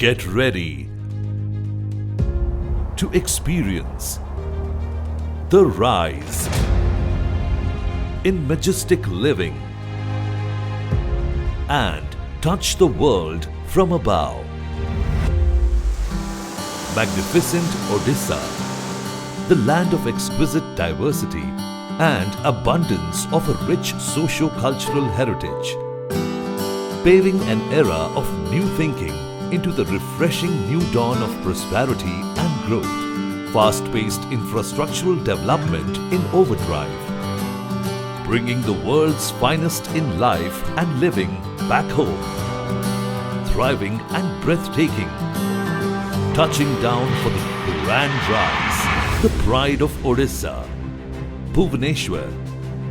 Get ready to experience the rise in majestic living and touch the world from above. Magnificent Odisha, the land of exquisite diversity and abundance of a rich socio-cultural heritage, paving an era of new thinking into the refreshing new dawn of prosperity and growth, fast-paced infrastructural development in overdrive, bringing the world's finest in life and living back home, thriving and breathtaking, touching down for the grand rise, the pride of Odisha. Bhubaneswar,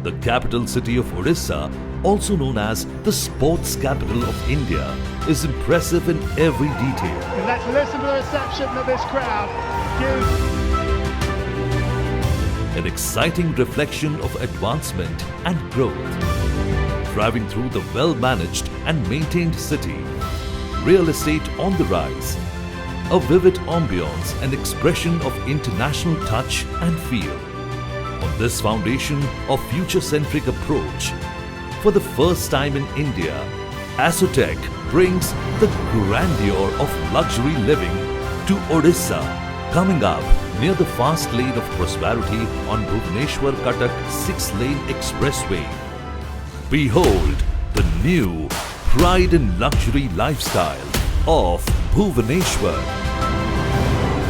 the capital city of Odisha, also known as the sports capital of India, is impressive in every detail. And let's listen to the reception that this crowd gives. An exciting reflection of advancement and growth. Driving through the well-managed and maintained city, real estate on the rise, a vivid ambience and expression of international touch and feel. On this foundation of future-centric approach, for the first time in India, Asotech brings the grandeur of luxury living to Odisha, coming up near the fast lane of prosperity on Bhubaneswar-Cuttack 6-lane expressway. Behold the new pride and luxury lifestyle of Bhubaneswar.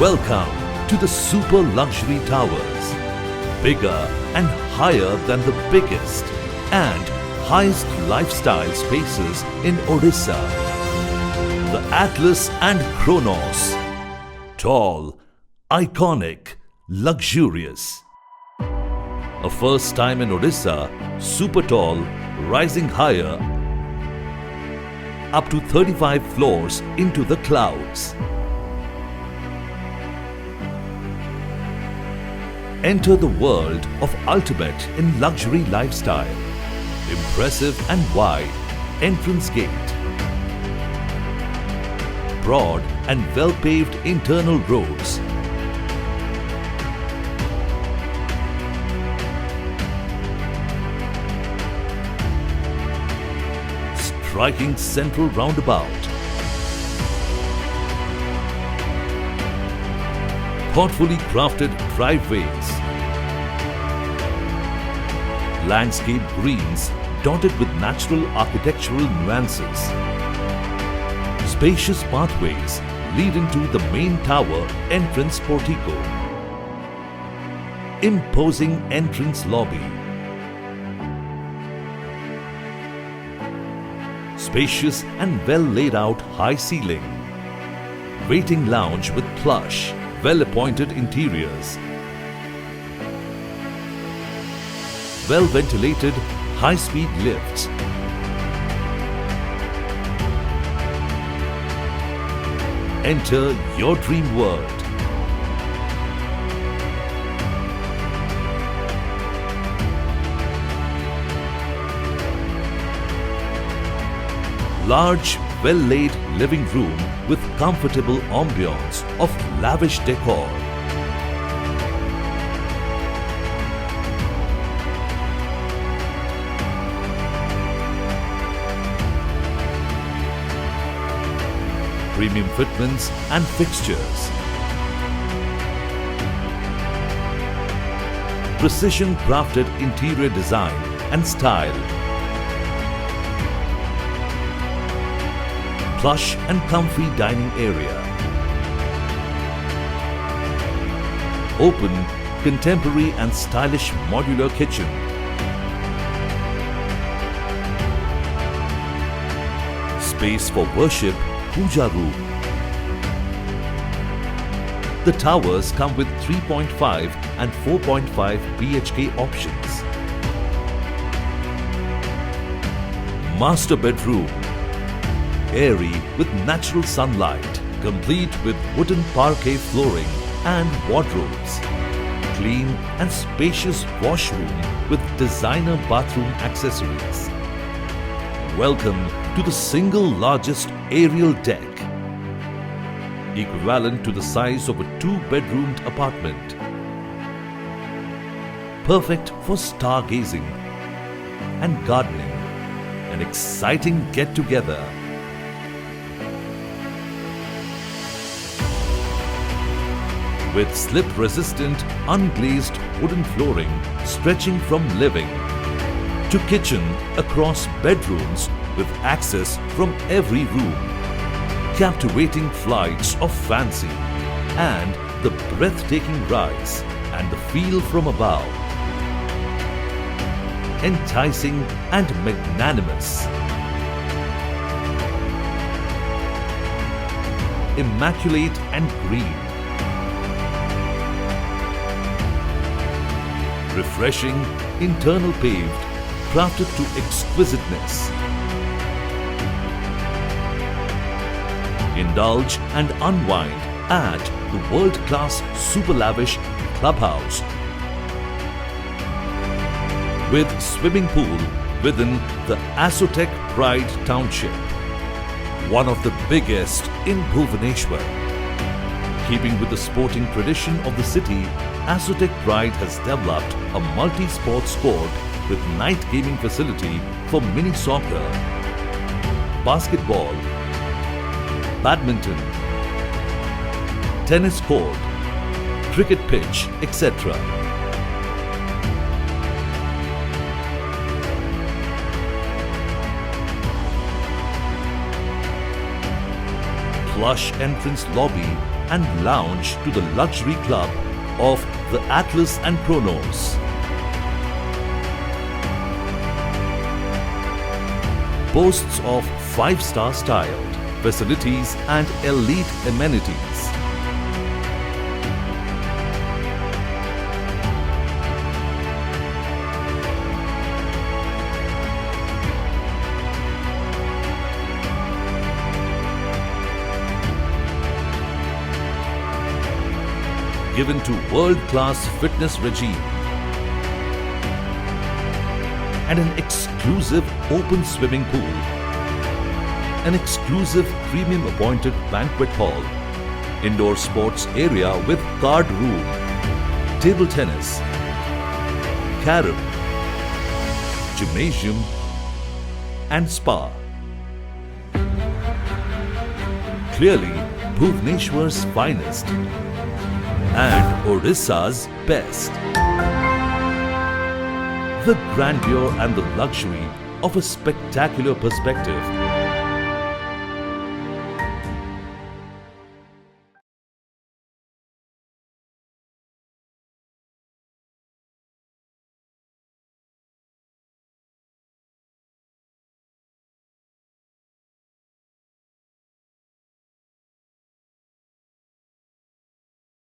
Welcome to the super luxury towers, bigger and higher than the biggest and highest lifestyle spaces in Odisha. The Atlas and Kronos. Tall, iconic, luxurious. A first time in Odisha, super tall, rising higher up to 35 floors into the clouds. Enter the world of ultimate in luxury lifestyle. Impressive and wide entrance gate. Broad and well-paved internal roads. Striking central roundabout. Thoughtfully crafted driveways. Landscape greens dotted with natural architectural nuances. Spacious pathways lead into the main tower entrance portico. Imposing entrance lobby. Spacious and well laid out high ceiling. Waiting lounge with plush, well appointed interiors. Well ventilated high-speed lifts. Enter your dream world. Large, well-laid living room with comfortable ambience of lavish decor. Premium fitments and fixtures. Precision crafted interior design and style. Plush and comfy dining area. Open, contemporary and stylish modular kitchen. Space for worship, puja room. The towers come with 3.5 and 4.5 BHK options. Master bedroom. Airy with natural sunlight, complete with wooden parquet flooring and wardrobes. Clean and spacious washroom with designer bathroom accessories. Welcome to the single largest aerial deck. equivalent to the size of a two-bedroomed apartment. Perfect for stargazing and gardening, an exciting get-together. With slip-resistant, unglazed wooden flooring stretching from living to kitchen across bedrooms with access from every room, captivating flights of fancy and the breathtaking rides and the feel from above, enticing and magnanimous, immaculate and green, refreshing, internal paved, crafted to exquisiteness. Indulge and unwind at the world-class super lavish clubhouse with swimming pool within the Asotec Pride Township, one of the biggest in Bhubaneswar. Keeping with the sporting tradition of the city, Asotec Pride has developed a multi-sports court with night gaming facility for mini soccer, basketball, badminton, tennis court, cricket pitch, etc. Plush entrance lobby and lounge to the luxury club of the Atlas and Chronos. Boasts of 5-star styled facilities and elite amenities. Given to world-class fitness regime and an exclusive open swimming pool, an exclusive premium appointed banquet hall, indoor sports area with card room, table tennis, carom, gymnasium and spa. Clearly Bhubaneswar's finest and Odisha's best. The grandeur and the luxury of a spectacular perspective